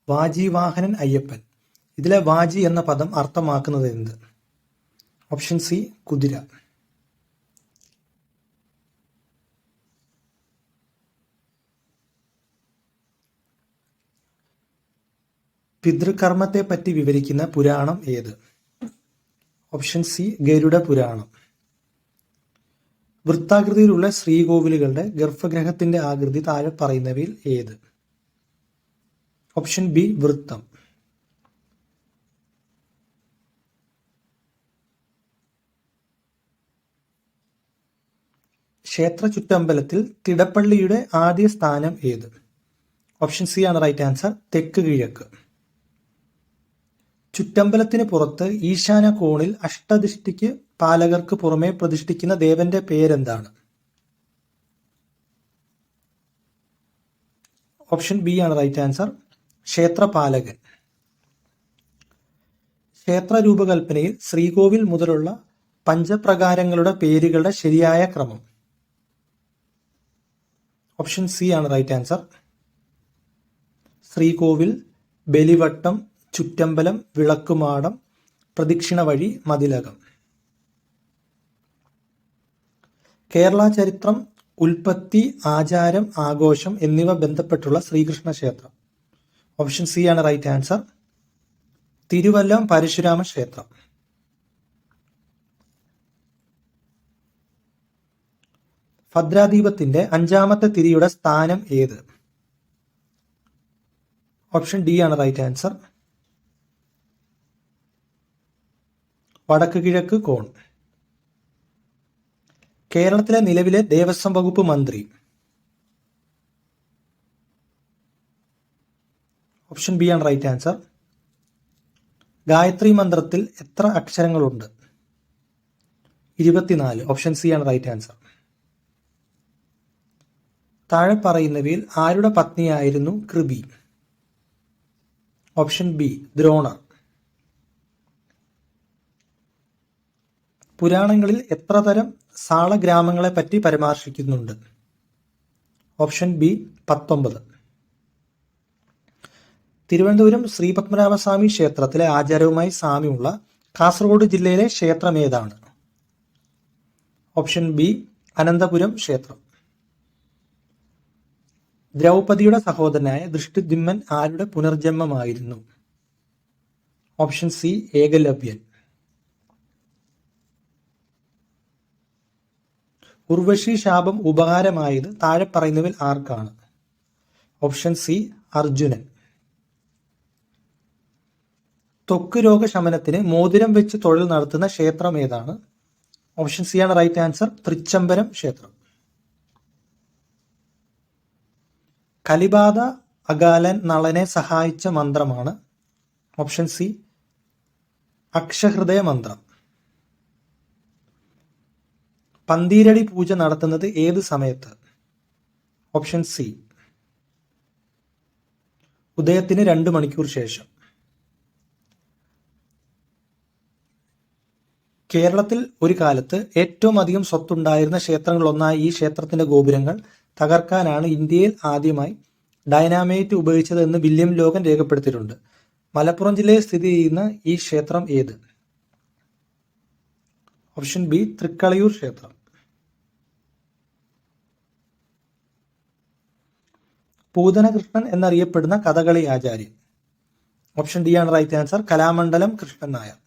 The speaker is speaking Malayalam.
വാജിവാഹനൻ അയ്യപ്പൻ. ഇതിലെ വാജി എന്ന പദം അർത്ഥമാക്കുന്നത് എന്ത്? ഓപ്ഷൻ സി കുതിര. പിതൃകർമ്മത്തെപ്പറ്റി വിവരിക്കുന്ന പുരാണം ഏത്? ഓപ്ഷൻ സി ഗരുഡ പുരാണം. വൃത്താകൃതിയിലുള്ള ശ്രീകോവിലുകളുടെ ഗർഭഗൃഹത്തിന്റെ ആകൃതി താഴെ പറയുന്നവയിൽ ഏത്? ഓപ്ഷൻ ബി വൃത്തം. ക്ഷേത്ര ചുറ്റമ്പലത്തിൽ തിടപ്പള്ളിയുടെ ആദ്യ സ്ഥാനം ഏത്? ഓപ്ഷൻ സി ആണ് റൈറ്റ് ആൻസർ, തെക്ക് കിഴക്ക്. ചുറ്റമ്പലത്തിന് പുറത്ത് ഈശാന കോണിൽ അഷ്ടദിഷ്ടിക്ക് പാലകർക്ക് പുറമെ പ്രതിഷ്ഠിക്കുന്ന ദേവന്റെ പേരെന്താണ്? ഓപ്ഷൻ ബി ആണ് റൈറ്റ് ആൻസർ, ക്ഷേത്രപാലകൻ. ക്ഷേത്ര രൂപകൽപ്പനയിൽ ശ്രീകോവിൽ മുതലുള്ള പഞ്ചപ്രകാരങ്ങളുടെ പേരുകളുടെ ശരിയായ ക്രമം? ഓപ്ഷൻ സി ആണ് റൈറ്റ് ആൻസർ, ശ്രീകോവിൽ, ബലിവട്ടം, ചുറ്റമ്പലം, വിളക്കുമാടം, പ്രദക്ഷിണ വഴി, മതിലകം. കേരള ചരിത്രം, ഉൽപ്പത്തി, ആചാരം, ആഘോഷം എന്നിവ ബന്ധപ്പെട്ടുള്ള ശ്രീകൃഷ്ണ ക്ഷേത്രം? ഓപ്ഷൻ സി ആണ് റൈറ്റ് ആൻസർ, തിരുവല്ലം പരശുരാമ ക്ഷേത്രം. ഭദ്രാദീപത്തിന്റെ അഞ്ചാമത്തെ തിരിയുടെ സ്ഥാനം ഏത്? ഓപ്ഷൻ ഡി ആണ് റൈറ്റ് ആൻസർ, വടക്ക് കിഴക്ക് കോൺ. കേരളത്തിലെ നിലവിലെ ദേവസ്വം വകുപ്പ് മന്ത്രി? ഓപ്ഷൻ ബി ആണ് റൈറ്റ് ആൻസർ. ഗായത്രി മന്ത്രത്തിൽ എത്ര അക്ഷരങ്ങളുണ്ട്? 24. ഓപ്ഷൻ സി ആണ് റൈറ്റ് ആൻസർ. താഴെ പറയുന്നവയിൽ ആരുടെ പത്നിയായിരുന്നു കൃപി? Option B Dronar. പുരാണങ്ങളിൽ എത്ര തരം സാളഗ്രാമങ്ങളെ പറ്റി പരാമർശിക്കുന്നുണ്ട്? Option B 19. തിരുവനന്തപുരം ശ്രീപത്മനാഭസ്വാമി ക്ഷേത്രത്തിലെ ആചാരവുമായി സാമ്യമുള്ള കാസർഗോഡ് ജില്ലയിലെ ക്ഷേത്രം ഏതാണ്? ഓപ്ഷൻ ബി അനന്തപുരം ക്ഷേത്രം. ദ്രൗപദിയുടെ സഹോദരനായ ദൃഷ്ടദ്യുമ്നൻ ആരുടെ പുനർജന്മമായിരുന്നു? Option C Ekalavyan. ഉർവശി ശാപം ഉപകാരമായത് താഴെ പറയുന്നവയിൽ ആർക്കാണ്? Option C Arjunan. ത്വക്ക് രോഗശമനത്തിന് മോതിരം വെച്ച് തൊഴിൽ നടത്തുന്ന ക്ഷേത്രം ഏതാണ്? ഓപ്ഷൻ സി ആണ് റൈറ്റ് ആൻസർ, തൃച്ചംബരം ക്ഷേത്രം. കലിബാധ അകാലൻ നളനെ സഹായിച്ച മന്ത്രമാണ്? ഓപ്ഷൻ സി അക്ഷഹൃദയ മന്ത്രം. പന്തീരടി പൂജ നടത്തുന്നത് ഏത് സമയത്ത്? ഓപ്ഷൻ സി ഉദയത്തിന് 2 മണിക്കൂർ ശേഷം. കേരളത്തിൽ ഒരു കാലത്ത് ഏറ്റവും അധികം സ്വത്തുണ്ടായിരുന്ന ക്ഷേത്രങ്ങളിലൊന്നായ ഈ ക്ഷേത്രത്തിന്റെ ഗോപുരങ്ങൾ തകർക്കാനാണ് ഇന്ത്യയിൽ ആദ്യമായി ഡൈനാമൈറ്റ് ഉപയോഗിച്ചത് എന്ന് വില്യം ലോഗൻ രേഖപ്പെടുത്തിയിട്ടുണ്ട്. മലപ്പുറം ജില്ലയിൽ സ്ഥിതി ചെയ്യുന്ന ഈ ക്ഷേത്രം ഏത്? ഓപ്ഷൻ ബി തൃക്കളയൂർ ക്ഷേത്രം. പൂതനകൃഷ്ണൻ എന്നറിയപ്പെടുന്ന കഥകളി ആചാര്യൻ? ഓപ്ഷൻ ഡി ആണ് റൈറ്റ് ആൻസർ, കലാമണ്ഡലം കൃഷ്ണൻ നായർ.